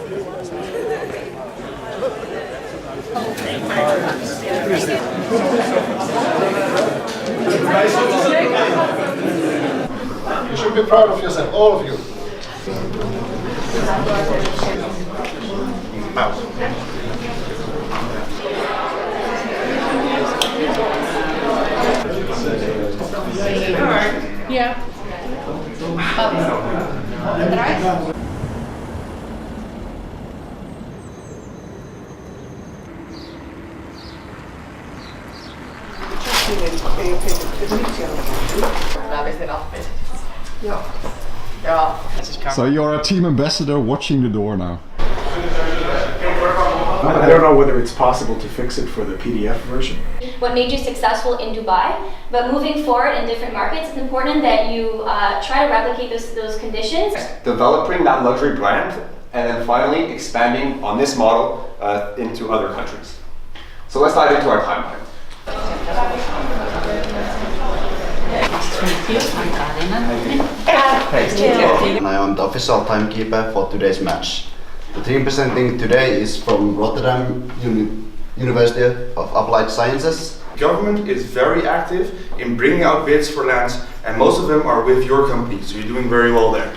You should be proud of yourself, all of you. Yeah. So you're a team ambassador watching the door now. I don't know whether it's possible to fix it for the PDF version. What made you successful in Dubai, but moving forward in different markets, it's important that you try to replicate those conditions. Developing that luxury brand, and then finally expanding on this model into other countries. So let's dive into our timeline. I am the official timekeeper for today's match. The team presenting today is from Rotterdam University of Applied Sciences. Government is very active in bringing out bids for lands, and most of them are with your company, so you're doing very well there.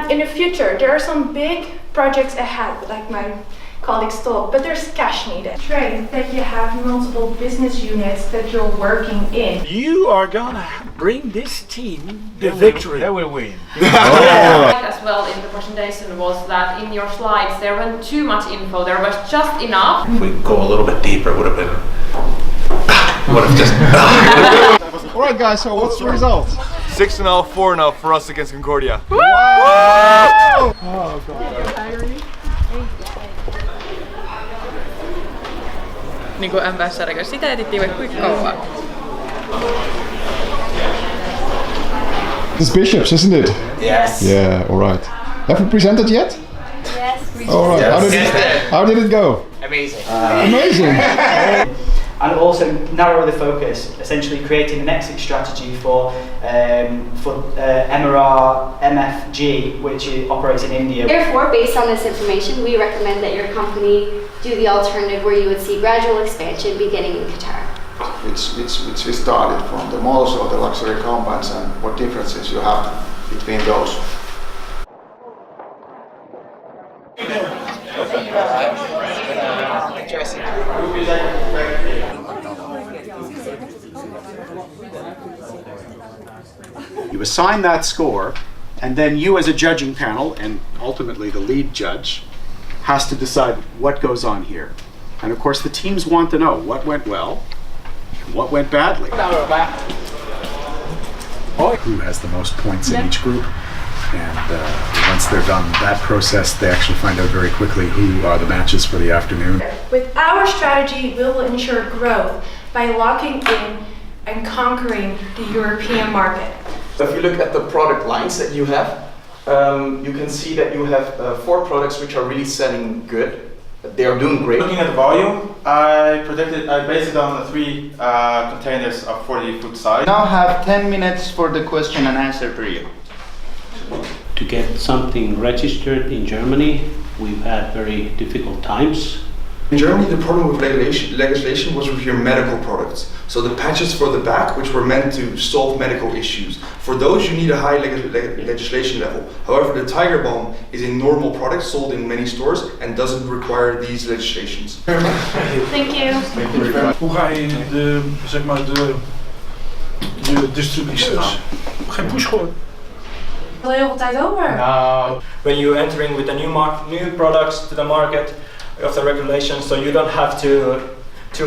In the future, there are some big projects ahead, like my colleagues told, but there's cash needed. Trade that you have multiple business units that you're working in. You are gonna bring this team the victory. They will win. As well in the presentation was that in your slides there wasn't too much info, there was just enough. If we go a little bit deeper, it would have been. Would have just. Alright guys, so what's the result? 6-0, 4-0 for us against Concordia. Wow! Oh god. Niin kuin ambassador, sitä etittiin vaikka kuinka kauan. It's Bishops, isn't it? Yes. Yeah, alright. Have you presented yet? Yes. Alright, how did it go? Amazing. Amazing! And also narrow the focus, essentially creating an exit strategy for MRR MFG, which operates in India. Therefore, based on this information, we recommend that your company do the alternative where you would see gradual expansion beginning in Qatar. We started from the malls or the luxury compounds, and what differences you have between those. You assign that score, and then you as a judging panel, and ultimately the lead judge, has to decide what goes on here. And of course the teams want to know what went well, and what went badly. Who has the most points in each group, and once they're done that process, they actually find out very quickly who are the matches for the afternoon. With our strategy, we will ensure growth by locking in and conquering the European market. If you look at the product lines that you have, you can see that you have 4 products which are really selling good. They are doing great. Looking at the volume, I based it on the 3 containers of 40-foot size. Now have 10 minutes for the question and answer period. To get something registered in Germany, we've had very difficult times. In Germany, the problem with legislation was with your medical products. So the patches for the back, which were meant to solve medical issues, for those you need a high legislation level. However, the Tiger Balm is a normal product sold in many stores and doesn't require these legislations. Thank you. Hoe ga je de distributies? Geen push gooien. Heel veel tijd over. When you're entering with the new products to the market of the regulations, so you don't have to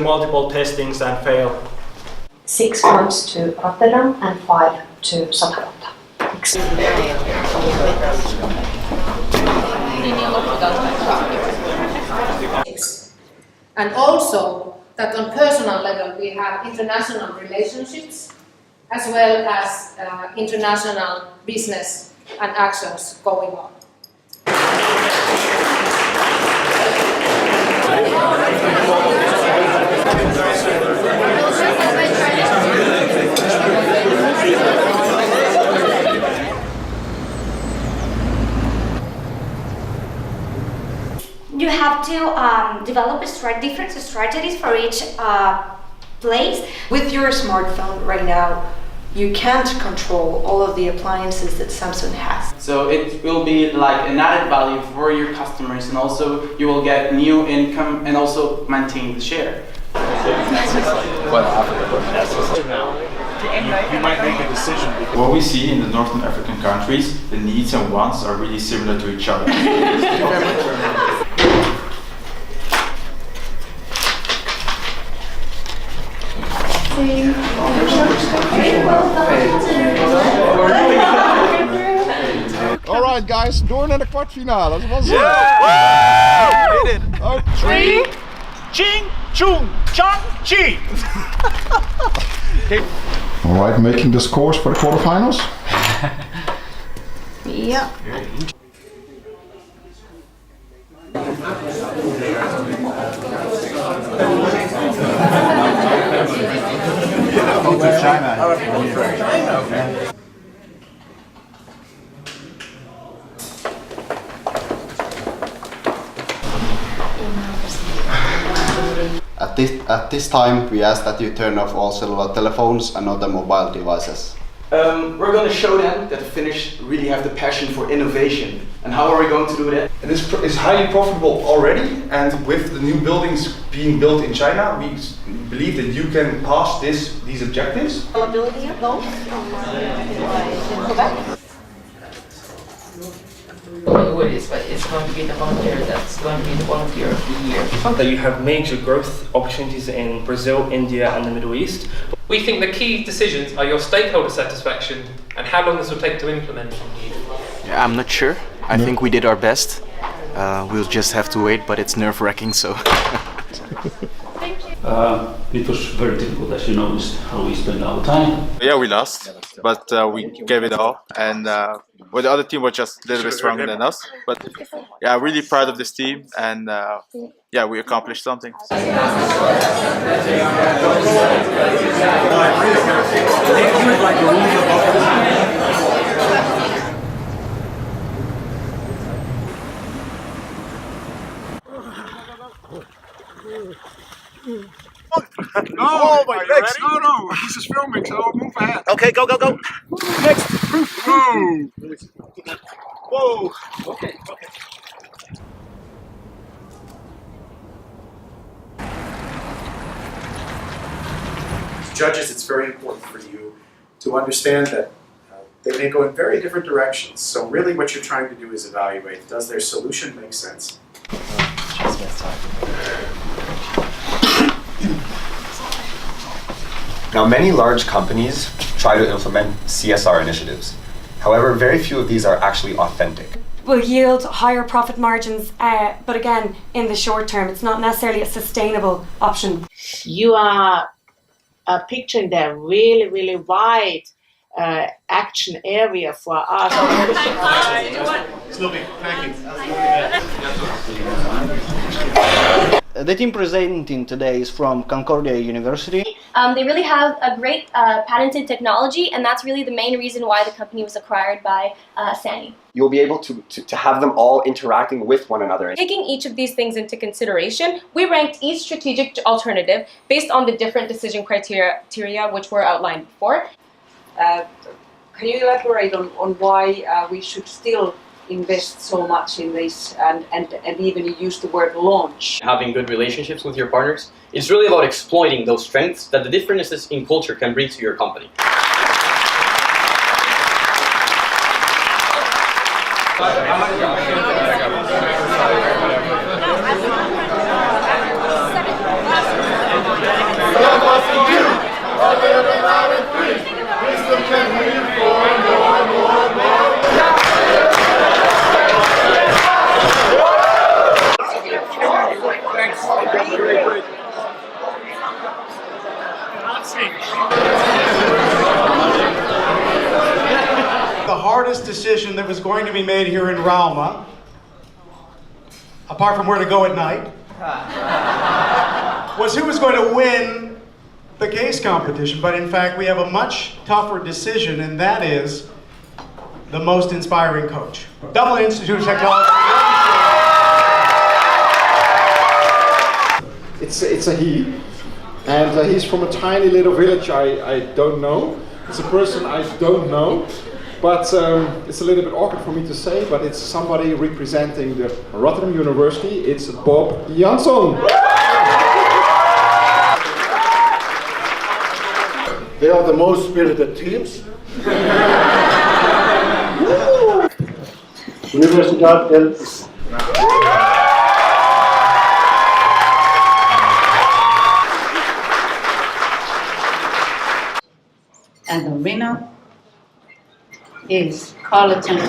multiple testings and fail. 6 points to Rotterdam and 5 to Satakunta. And also that on personal level we have international relationships as well as international business and actions going on. You have to develop different strategies for each place. With your smartphone right now, you can't control all of the appliances that Samsung has. So it will be like an added value for your customers, and also you will get new income and also maintain the share. You might make a decision. What we see in the Northern African countries, the needs and wants are really similar to each other. Alright guys, door naar de kwartfinale. Dat was Yeah! 3, Ching, Chung, Chang, Chi. Alright, making the scores for the quarterfinals. Yeah. At this time, we ask that you turn off all cellular telephones and other mobile devices. We're going to show them that the Finnish really have the passion for innovation. And how are we going to do that? And this is highly profitable already, and with the new buildings being built in China, we believe that you can pass these objectives. Availability of those in Quebec. It's going to be the volunteer that's going to be the volunteer of the year. That you have major growth opportunities in Brazil, India and the Middle East. We think the key decisions are your stakeholder satisfaction and how long this will take to implement. Yeah, I'm not sure. I think we did our best. We'll just have to wait, but it's nerve-wracking, so. It was very difficult, as you noticed, how we spent our time. Yeah, we lost, but we gave it all. And well, the other team was just a little bit stronger than us. But yeah, really proud of this team, and yeah, we accomplished something. Oh my legs! No, this is filming, so move ahead. Okay, go. Next. Whoa. Whoa. Okay. Judges, it's very important for you to understand that they may go in very different directions. So really what you're trying to do is evaluate, does their solution make sense? Now, many large companies try to implement CSR initiatives. However, very few of these are actually authentic. Will yield higher profit margins, but again, in the short term, it's not necessarily a sustainable option. You are picturing the really wide action area for us. Sloopy, thank you. The team presenting today is from Concordia University. They really have a great patented technology, and that's really the main reason why the company was acquired by Sany. You'll be able to have them all interacting with one another. Taking each of these things into consideration, we ranked each strategic alternative based on the different decision criteria which were outlined before. Can you elaborate on why we should still invest so much in this and even use the word launch? Having good relationships with your partners, it's really about exploiting those strengths that the differences in culture can bring to your company. The hardest decision that was going to be made here in Rauma, apart from where to go at night, was who was going to win the case competition. But in fact, we have a much tougher decision, and that is the most inspiring coach. Dublin Institute of Technology. it's a he, and he's from a tiny little village I don't know. It's a person I don't know, but it's a little bit awkward for me to say, but it's somebody representing the Rotterdam University. It's Bob Jansson. They are the most spirited teams. Universidad del And the winner is Carleton.